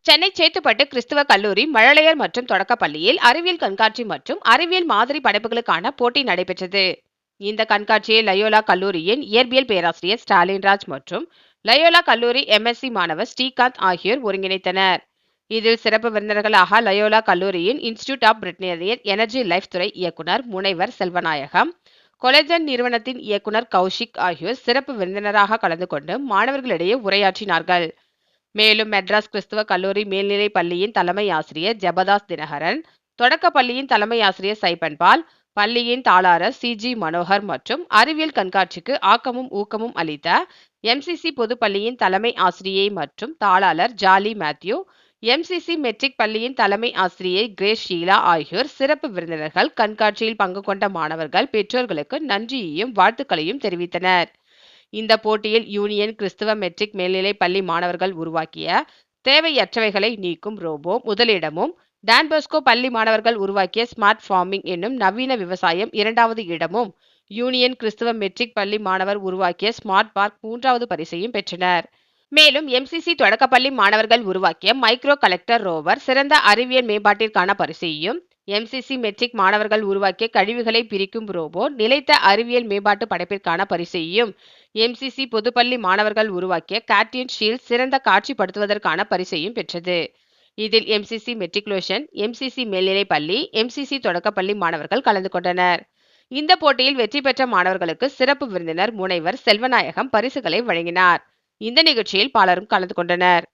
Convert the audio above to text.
சென்னை சேத்துப்பட்டு கிறிஸ்துவ கல்லூரி மழலையர் மற்றும் தொடக்கப் பள்ளியில் அறிவியல் கண்காட்சி மற்றும் அறிவியல் மாதிரி படைப்புகளுக்கான போட்டி நடைபெற்றது. இந்த கண்காட்சியை லயோலா கல்லூரியின் இயற்பியல் பேராசிரியர் ஸ்டாலின் ராஜ் மற்றும் லயோலா கல்லூரி எம்எஸ்சி மாணவர் ஸ்ரீகாந்த் ஆகியோர் ஒருங்கிணைத்தனர். இதில் சிறப்பு விருந்தினர்களாக லயோலா கல்லூரியின் இன்ஸ்டிடியூட் ஆப் பிரிட்டேனியன் எனர்ஜி லைஃப் துறை இயக்குனர் முனைவர் செல்வநாயகம், கொலஜன் நிறுவனத்தின் இயக்குனர் கௌஷிக் ஆகியோர் சிறப்பு விருந்தினராக கலந்து கொண்டு மாணவர்களிடையே உரையாற்றினார்கள். மேலும் மெட்ராஸ் கிறிஸ்துவ கல்லூரி மேல்நிலைப் பள்ளியின் தலைமை ஆசிரியர் ஜெபதாஸ் தினகரன், தொடக்க பள்ளியின் தலைமை ஆசிரியர் சைபன்பால், பள்ளியின் தாளாளர் சி.ஜி. மனோகர் மற்றும் அறிவியல் கண்காட்சிக்கு ஆக்கமும் ஊக்கமும் அளித்த எம்சிசி பொதுப்பள்ளியின் தலைமை ஆசிரியை மற்றும் தாளாளர் ஜாலி மேத்யூ, எம்சிசி மெட்ரிக் பள்ளியின் தலைமை ஆசிரியை கிரேஸ் ஷீலா ஆகியோர் சிறப்பு விருந்தினர்கள். கண்காட்சியில் பங்கு கொண்ட மாணவர்கள் பெற்றோர்களுக்கு நன்றியையும் வாழ்த்துக்களையும் தெரிவித்தனர். இந்த போட்டியில் யூனியன் கிறிஸ்துவ மெட்ரிக் மேல்நிலைப் பள்ளி மாணவர்கள் உருவாக்கிய தேவையற்றவைகளை நீக்கும் ரோபோ முதலிடமும், டான் பாஸ்கோ பள்ளி மாணவர்கள் உருவாக்கிய ஸ்மார்ட் ஃபார்மிங் என்னும் நவீன விவசாயம் இரண்டாவது இடமும், யூனியன் கிறிஸ்துவ மெட்ரிக் பள்ளி மாணவர் உருவாக்கிய ஸ்மார்ட் பார்க் மூன்றாவது பரிசையும் பெற்றனர். மேலும் எம்சிசி தொடக்கப்பள்ளி மாணவர்கள் உருவாக்கிய மைக்ரோ கலெக்டர் ரோவர் சிறந்த அறிவியல் மேம்பாட்டிற்கான பரிசையும், எம்சிசி மெட்ரிக் மாணவர்கள் உருவாக்கிய கழிவுகளை பிரிக்கும் ரோபோ நிலைத்த அறிவியல் மேம்பாட்டு படைப்பிற்கான பரிசையும், எம்சிசி பொதுப்பள்ளி மாணவர்கள் உருவாக்கிய கார்டியன் ஷீல்ட் சிறந்த காட்சிப்படுத்துவதற்கான பரிசையும் பெற்றது. இதில் எம்சிசி மெட்ரிகுலேஷன், எம்சிசி மேல்நிலைப் பள்ளி, எம்சிசி தொடக்கப்பள்ளி மாணவர்கள் கலந்து கொண்டனர். இந்த போட்டியில் வெற்றி பெற்ற மாணவர்களுக்கு சிறப்பு விருந்தினர் முனைவர் செல்வநாயகம் பரிசுகளை வழங்கினார். இந்த நிகழ்ச்சியில் பலரும் கலந்து கொண்டனர்.